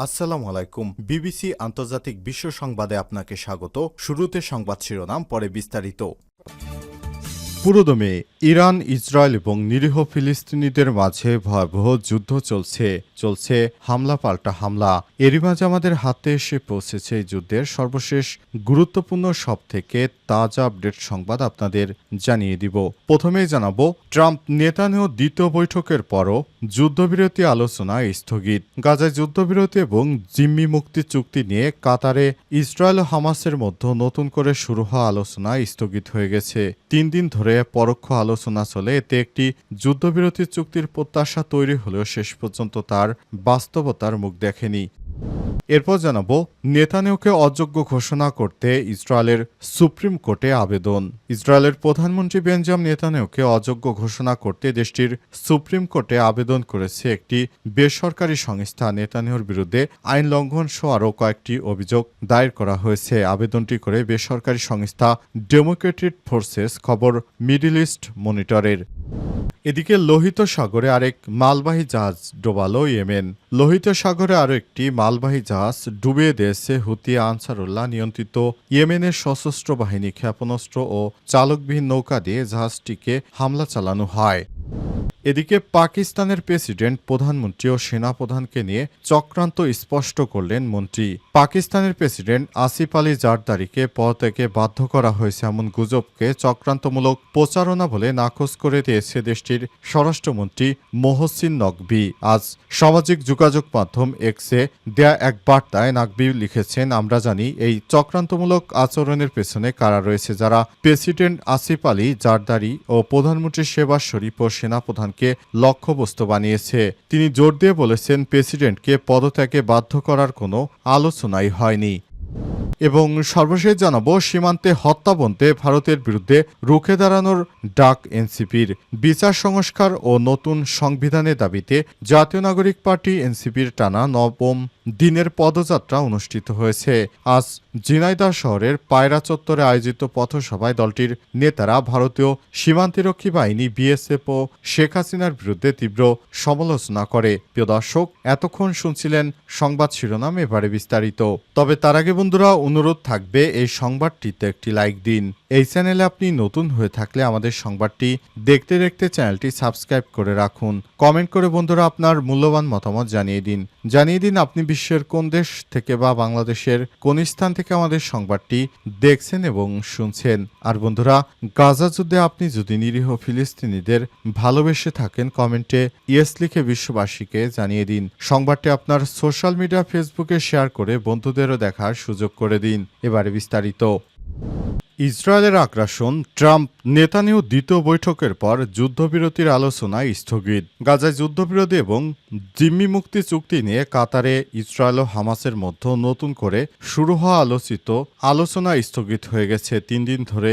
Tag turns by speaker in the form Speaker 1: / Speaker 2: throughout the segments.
Speaker 1: আসসালামু আলাইকুম। বিবিসি আন্তর্জাতিক বিশ্ব সংবাদে আপনাকে স্বাগত। শুরুতে সংবাদ শিরোনাম, পরে বিস্তারিত। পুরোদমে ইরান, ইসরায়েল এবং নিরীহ ফিলিস্তিনিদের মাঝে ভয়াবহ যুদ্ধ চলছে হামলা পাল্টা হামলা। এরই মাঝে আমাদের হাতে এসে পৌঁছেছে এই যুদ্ধের সর্বশেষ গুরুত্বপূর্ণ সবথেকে তাজা আপডেট সংবাদ আপনাদের জানিয়ে দিব। প্রথমেই জানাবো, ট্রাম্প নেতানিয়াহু দ্বিতীয় বৈঠকের পরও যুদ্ধবিরতি আলোচনা স্থগিত। গাজায় যুদ্ধবিরতি এবং জিম্মি মুক্তি চুক্তি নিয়ে কাতারে ইসরায়েল ও হামাসের মধ্যে নতুন করে শুরু হওয়া আলোচনা স্থগিত হয়ে গেছে। 3 দিন ধরে পরোক্ষ আলোচনা চলে। এতে একটি যুদ্ধবিরতি চুক্তির প্রত্যাশা তৈরি হলেও শেষ পর্যন্ত তার বাস্তবতার মুখ দেখেনি। এরপর জানাবো, নেতানিয়াহুকে অযোগ্য ঘোষণা করতে ইসরায়েলের সুপ্রিম কোর্টে আবেদন। ইসরায়েলের প্রধানমন্ত্রী বেঞ্জামিন নেতানিয়াহুকে অযোগ্য ঘোষণা করতে দেশটির সুপ্রিম কোর্টে আবেদন করেছে একটি বেসরকারি সংস্থা। নেতানিয়াহুর বিরুদ্ধে আইন লঙ্ঘন সহ আরও কয়েকটি অভিযোগ দায়ের করা হয়েছে। আবেদনটি করে বেসরকারি সংস্থা ডেমোক্রেটিক ফোর্সেস, খবর মিডল ইস্ট মনিটরের। এদিকে লোহিত সাগরে আরেক মালবাহী জাহাজ ডোবালো ইয়েমেন। লোহিত সাগরে আরও একটি মালবাহী জাহাজ ডুবিয়ে দিয়েছে হুতি আনসারুল্লাহ নিয়ন্ত্রিত ইয়েমেনের সশস্ত্র বাহিনী। ক্ষেপণাস্ত্র ও চালকবিহীন নৌকা দিয়ে জাহাজটিকে হামলা চালানো হয়। এদিকে পাকিস্তানের প্রেসিডেন্ট, প্রধানমন্ত্রী ও সেনাপ্রধানকে নিয়ে চক্রান্ত স্পষ্ট করলেন মন্ত্রী। পাকিস্তানের প্রেসিডেন্ট আসিফ আলী জারদারিকে পদত্যাগে বাধ্য করা হয়েছে এমন গুজবকে চক্রান্তমূলক প্রচারণা বলে নাকচ করে দিয়েছে দেশটির স্বরাষ্ট্রমন্ত্রী মোহসিন নকভি। আজ সামাজিক যোগাযোগ মাধ্যম এক্সে দেয়া এক বার্তায় নকভি লিখেছেন, আমরা জানি এই চক্রান্তমূলক আচরণের পেছনে কারা রয়েছে, যারা প্রেসিডেন্ট আসিফ আলী জারদারি ও প্রধানমন্ত্রী শেহবাজ শরীফ ও সেনাপ্রধান লক্ষ্যবস্তু বানিয়েছে। তিনি জোর দিয়ে বলেছেন, প্রেসিডেন্টকে পদত্যাগে বাধ্য করার কোনো আলোচনাই হয়নি। এবং সর্বশেষ জানাবো, সীমান্তে হত্যা বন্ধে ভারতের বিরুদ্ধে রুখে দাঁড়ানোর ডাক এনসিপির। বিচার সংস্কার ও নতুন সংবিধানের দাবিতে জাতীয় নাগরিক পার্টি এনসিপির টানা নবম দিনের পদযাত্রা অনুষ্ঠিত হয়েছে। আজ ঝিনাইদহ শহরের পায়রা চত্বরে আয়োজিত পথসভায় দলটির নেতারা ভারতীয় সীমান্তরক্ষী বাহিনী বিএসএফ ও শেখ হাসিনার বিরুদ্ধে তীব্র সমালোচনা করে। প্রিয় দর্শক, এতক্ষণ শুনছিলেন সংবাদ শিরোনাম, এবারে বিস্তারিত। তবে তার আগে বন্ধুরা, অনুরোধ থাকবে এই সংবাদটিতে একটি লাইক দিন। এই চ্যানেলে আপনি নতুন হয়ে থাকলে আমাদের সংবাদটি দেখতে দেখতে চ্যানেলটি সাবস্ক্রাইব করে রাখুন। কমেন্ট করে বন্ধুরা আপনার মূল্যবান মতামত জানিয়ে দিন আপনি বিশ্বের কোন দেশ থেকে বা বাংলাদেশের কোন স্থান থেকে আমাদের সংবাদটি দেখছেন এবং শুনছেন। আর বন্ধুরা, গাজা যুদ্ধে আপনি যদি নিরীহ ফিলিস্তিনিদের ভালোবেসে থাকেন, কমেন্টে ইয়েস লিখে বিশ্ববাসীকে জানিয়ে দিন। সংবাদটি আপনার সোশ্যাল মিডিয়া ফেসবুকে শেয়ার করে বন্ধুদেরও দেখার সুযোগ করে দিন। এবারে বিস্তারিত। ইসরায়েলের আগ্রাসন, ট্রাম্প নেতানিয়াহু দ্বিতীয় বৈঠকের পর যুদ্ধবিরতির আলোচনা স্থগিত। গাজায় যুদ্ধবিরতি এবং জিম্মি মুক্তি চুক্তি নিয়ে কাতারে ইসরায়েল ও হামাসের মধ্যে নতুন করে শুরু হওয়া আলোচনা স্থগিত হয়ে গেছে। 3 দিন ধরে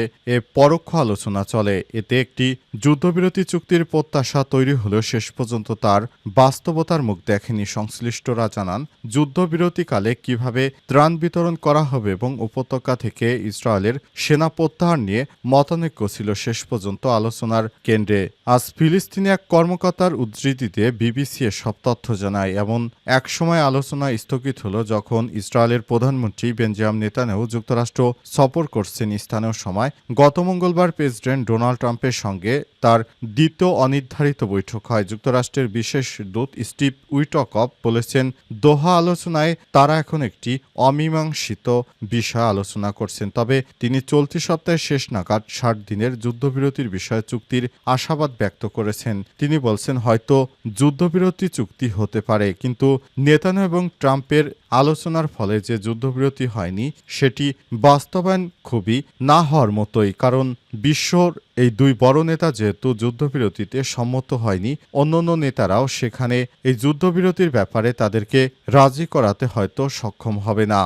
Speaker 1: পরোক্ষ আলোচনা চলে। এতে একটি যুদ্ধবিরতি চুক্তির প্রত্যাশা তৈরি হলেও শেষ পর্যন্ত তার বাস্তবতার মুখ দেখেনি। সংশ্লিষ্টরা জানান, যুদ্ধবিরতিকালে কিভাবে ত্রাণ বিতরণ করা হবে এবং উপত্যকা থেকে ইসরায়েলের সেনা প্রত্যাহার নিয়ে মতানৈক্য ছিল শেষ পর্যন্ত আলোচনার কেন্দ্রে। আজ ফিলিস্তিনি এক কর্মকর্তার উদ্ধৃতিতে বিবিসি সব তথ্য জানায়, এমন এক সময় আলোচনা স্থগিত হলো যখন ইসরায়েলের প্রধানমন্ত্রী বেঞ্জামিন নেতানিয়াহু যুক্তরাষ্ট্র সফর করছেন। স্থানীয় সময় গত মঙ্গলবার প্রেসিডেন্ট ডোনাল্ড ট্রাম্পের সঙ্গে তার দ্বিতীয় অনির্ধারিত বৈঠক হয়। যুক্তরাষ্ট্রের বিশেষ দূত স্টিভ উইটকফ বলেছেন, দোহা আলোচনায় তারা এখন একটি অমীমাংসিত বিষয় আলোচনা করছেন। তবে তিনি চলতি সপ্তাহের শেষ নাগাদ 60 দিনের যুদ্ধবিরতির বিষয়ে চুক্তির আশাবাদ ব্যক্ত করেছেন। তিনি বলছেন, হয়তো যুদ্ধবিরতি চুক্তি হতে পারে, কিন্তু নেতানিয়াহু এবং ট্রাম্পের আলোচনার ফলে যে যুদ্ধবিরতি হয়নি সেটি বাস্তবায়ন খুবই না হওয়ার মতোই। কারণ বিশ্বর এই দুই বড় নেতা যেহেতু যুদ্ধবিরতিতে সম্মত হয়নি, অন্যান্য নেতারাও সেখানে এই যুদ্ধবিরতির ব্যাপারে তাদেরকে রাজি করাতে হয়তো সক্ষম হবে না।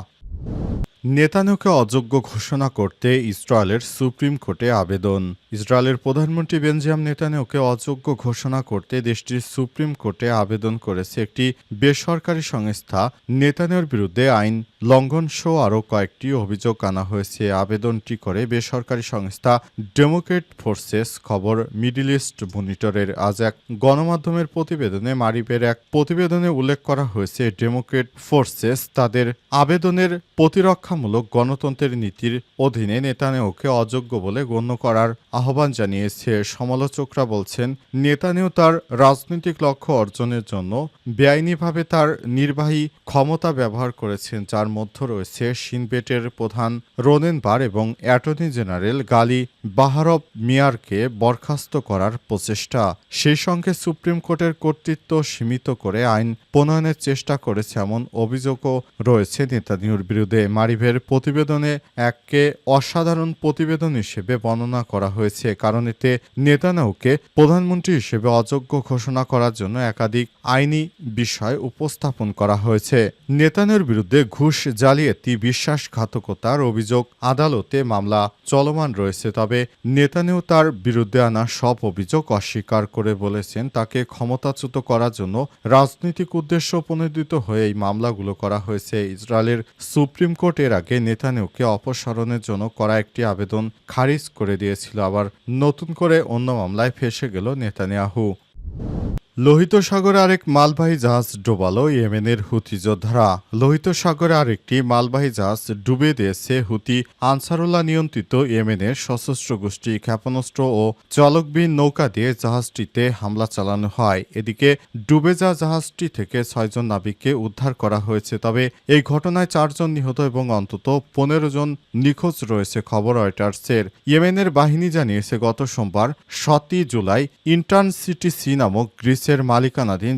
Speaker 1: নেতানিয়াহুকে অযোগ্য ঘোষণা করতে ইসরায়েলের সুপ্রিম কোর্টে আবেদন। ইসরায়েলের প্রধানমন্ত্রী বেনজামিন নেতানিয়াহুকে অযোগ্য ঘোষণা করতে দেশটির সুপ্রিম কোর্টে আবেদন করেছে একটি বেসরকারি সংস্থা। নেতানিয়াহুর বিরুদ্ধে আইন লঙ্ঘনসহ আরও কয়েকটি অভিযোগ আনা হয়েছে। আবেদনটি করে বেসরকারি সংস্থা ডেমোক্রেট ফোর্সেস। খবর মিডল ইস্ট মনিটরের আজ এক গণমাধ্যমের প্রতিবেদনে মারিবের এক প্রতিবেদনে উল্লেখ করা হয়েছে, ডেমোক্রেট ফোর্সেস তাদের আবেদনের প্রতিরক্ষামূলক গণতন্ত্রের নীতির অধীনে নেতানিয়াহুকে অযোগ্য বলে গণ্য করার আহ্বান জানিয়েছে। সমালোচকরা বলছেন, নেতানিয়াহু তার রাজনৈতিক লক্ষ্য অর্জনের জন্য বেআইনিভাবে তার নির্বাহী ক্ষমতা ব্যবহার করেছেন, যার মধ্যে রয়েছে শিনবেটের প্রধান রোনেন বার এবং অ্যাটর্নি জেনারেল গালি বাহারব মিয়ারকে বরখাস্ত করার প্রচেষ্টা। সেই সঙ্গে সুপ্রিম কোর্টের কর্তৃত্ব সীমিত করে আইন প্রণয়নের চেষ্টা করেছে এমন অভিযোগও রয়েছে নেতানিয়াহুর বিরুদ্ধে। মারিভের প্রতিবেদনে এককে অসাধারণ প্রতিবেদন হিসেবে বর্ণনা করা হয়েছে, কারণ এতে নেতানিয়াহুকে প্রধানমন্ত্রী হিসেবে অযোগ্য ঘোষণা করার জন্য একাধিক আইনি বিষয় উপস্থাপন করা হয়েছে। নেতানিয়াহুর বিরুদ্ধে ঘুষ, জালিয়াতি, বিশ্বাসঘাতকতার অভিযোগ আদালতে মামলা চলমান রয়েছে। তবে নেতানিয়াহু তার বিরুদ্ধে আনা সব অভিযোগ অস্বীকার করে বলেছেন, তাকে ক্ষমতাচ্যুত করার জন্য রাজনৈতিক উদ্দেশ্য প্রণোদিত হয়ে এই মামলাগুলো করা হয়েছে। ইসরায়েলের সুপ্রিম কোর্ট এর আগে নেতানিয়াহুকে অপসারণের জন্য করা একটি আবেদন খারিজ করে দিয়েছিল। আবার নতুন করে অন্য মামলায় ফেঁসে গেল নেতানিয়াহু। লোহিত সাগরে আরেক মালবাহী জাহাজ ডোবালো ইয়েমেনের হুথি যোদ্ধারা। লোহিত সাগরে আরেকটি মালবাহী জাহাজ ডুবে দিয়েছে হুথি আনসারুল্লাহ নিয়ন্ত্রিত ইয়েমেনের সশস্ত্র গোষ্ঠী। ক্ষেপণাস্ত্র ও চালকবিহীন নৌকা দিয়ে জাহাজটিতে হামলা চালানো হয়। এদিকে ডুবে যাওয়া জাহাজটি থেকে 6 জন নাবিককে উদ্ধার করা হয়েছে। তবে এই ঘটনায় 4 জন নিহত এবং অন্তত 15 জন নিখোঁজ রয়েছে, খবর রয়টার্সের। ইয়েমেনের বাহিনী জানিয়েছে, গত সোমবার 7 জুলাই ইন্টার্নসিটি সি নামক গ্রিসের মালিকানাধীন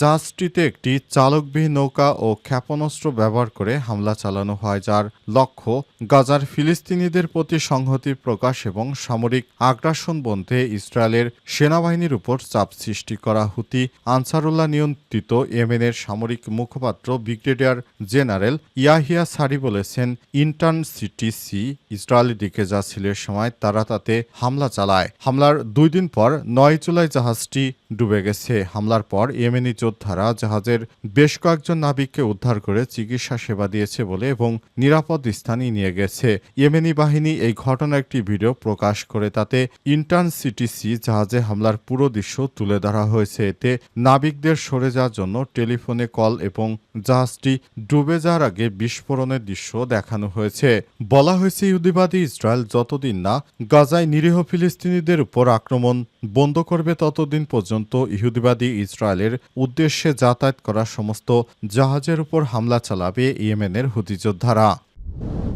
Speaker 1: জাহাজটিতে একটি চালকবিহীন নৌকা ও ক্ষেপণাস্ত্র ব্যবহার করে হামলা চালানো হয়, যার লক্ষ্য গাজার ফিলিস্তিনিদের প্রতি সংহতি প্রকাশ এবং সামরিক আগ্রাসন বন্ধে ইসরায়েলের সেনাবাহিনীর উপর চাপ সৃষ্টি করা। হুথি আনসারুল্লাহ নিয়ন্ত্রিত ইয়েমেনের সামরিক মুখপাত্র ব্রিগেডিয়ার জেনারেল ইয়াহিয়া সারি বলেছেন, ইন্টার্নসিটি সি ইসরায়েলের দিকে যাচ্ছিল সময় তারা তাতে হামলা চালায়। হামলার 2 দিন পর 9 জুলাই জাহাজটি ডুবে গেছে। হামলার পর ইয়েমেনি যোদ্ধারা জাহাজের বেশ কয়েকজন নাবিককে উদ্ধার করে চিকিৎসা সেবা দিয়েছে বলে এবং নিরাপদ স্থানে নিয়ে গেছে। ইয়েমেনি বাহিনী এই ঘটনার একটি ভিডিও প্রকাশ করে তাতে ইন্টার্নসিটি সি জাহাজে হামলার পুরো দৃশ্য তুলে ধরা হয়েছে। এতে নাবিকদের সরে যাওয়ার জন্য টেলিফোনে কল এবং জাহাজটি ডুবে যাওয়ার আগে বিস্ফোরণের দৃশ্য দেখানো হয়েছে। বলা হয়েছে, ইহুদিবাদী ইসরায়েল যতদিন না গাজায় নিরীহ ফিলিস্তিনিদের উপর আক্রমণ বন্ধ করবে ততদিন পর্যন্ত ইহুদিবাদী ইসরায়েলের উদ্দেশ্যে যাতায়াত করা সমস্ত জাহাজের উপর হামলা চালাবে ইয়েমেনের হুথি যোদ্ধারা।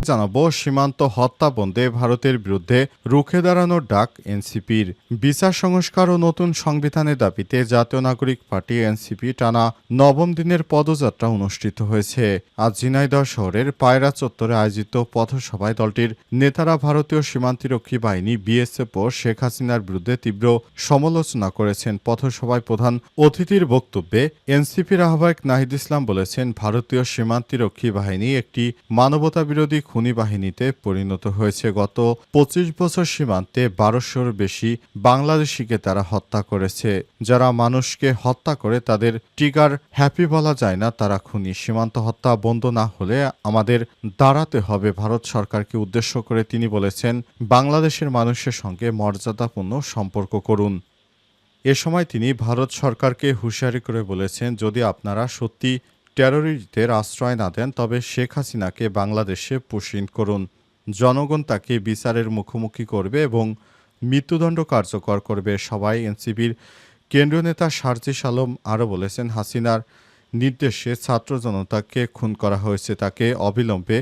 Speaker 1: জানাবো, সীমান্ত হত্যা বন্ধে ভারতের বিরুদ্ধে রুখে দাঁড়ানোর ডাক এনসিপির। বিচার সংস্কার ও নতুন সংবিধানের দাবিতে জাতীয় নাগরিক পার্টি এনসিপি টানা 9ম দিনের পদযাত্রা অনুষ্ঠিত হয়েছে। আজ ঝিনাইদহ শহরের পায়রা চত্বরে আয়োজিত পথসভায় দলটির নেতারা ভারতীয় সীমান্তরক্ষী বাহিনী বিএসএফ ও শেখ হাসিনার বিরুদ্ধে তীব্র সমালোচনা করেছেন। পথসভায় প্রধান অতিথির বক্তব্যে এনসিপির আহ্বায়ক নাহিদ ইসলাম বলেছেন, ভারতীয় সীমান্তরক্ষী বাহিনী একটি মানবতা বিরোধী খুনি বাহিনীতে পরিণত হয়েছে। গত 25 বছর সীমান্তে 1200-র বেশি বাংলাদেশিকে তারা হত্যা করেছে। যারা মানুষকে হত্যা করে তাদের ট্রিগার হ্যাপি বলা যায় না, তারা খুনি। সীমান্ত হত্যা বন্ধ না হলে আমাদের দাঁড়াতে হবে। ভারত সরকারকে উদ্দেশ্য করে তিনি বলেছেন, বাংলাদেশের মানুষের সঙ্গে মর্যাদাপূর্ণ সম্পর্ক করুন। এ সময় তিনি ভারত সরকারকে হুঁশিয়ারি করে বলেছেন, যদি আপনারা সত্যি টেররিস্টদের আশ্রয় না দেন তবে শেখ হাসিনাকে বাংলাদেশে পুষিন করুন। জনগণ তাকে বিচারের মুখোমুখি করবে এবং মৃত্যুদণ্ড কার্যকর করবে। সবাই এনসিপির কেন্দ্রীয় নেতা সার্জিস আলম আরও বলেছেন, হাসিনার নির্দেশে ছাত্র জনতাকে খুন করা হয়েছে, তাকে অবিলম্বে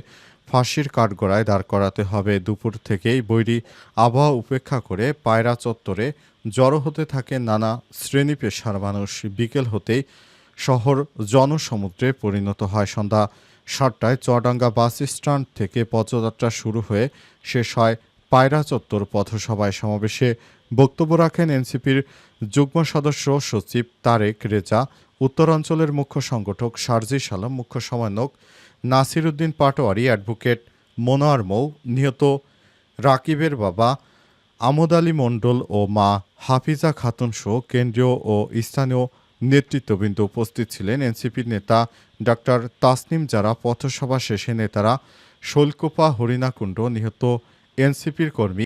Speaker 1: ফাঁসির কাঠগড়ায় দাঁড় করাতে হবে। দুপুর থেকেই বৈরী আবহাওয়া উপেক্ষা করে পায়রা চত্বরে জড়ো হতে থাকে নানা শ্রেণী পেশার মানুষ। বিকেল হতেই শহর জনসমুদ্রে পরিণত হয়। সন্ধ্যা 7টায় চুয়াডাঙ্গা বাস স্ট্যান্ড থেকে পদযাত্রা শুরু হয়ে শেষ হয় পায়রা চত্বর পথসভায়। সমাবেশে বক্তব্য রাখেন এনসিপির যুগ্ম সদস্য সচিব তারেক রেজা, উত্তরাঞ্চলের মুখ্য সংগঠক সার্জিস আলম, মুখ্য সমন্বয়ক নাসির উদ্দিন পাটোয়ারি, অ্যাডভোকেট মনোয়ার মৌ, নিহত রাকিবের বাবা আমোদ আলী মণ্ডল ও মা হাফিজা খাতুন সহ কেন্দ্রীয় ও স্থানীয় নেতৃত্ববৃন্দ উপস্থিত ছিলেন। এনসিপির নেতা ডাক্তার তাসনিম জারা পথসভা শেষে নেতারা শৈলকুপা হরিণাকুণ্ড নিহত এনসিপির কর্মী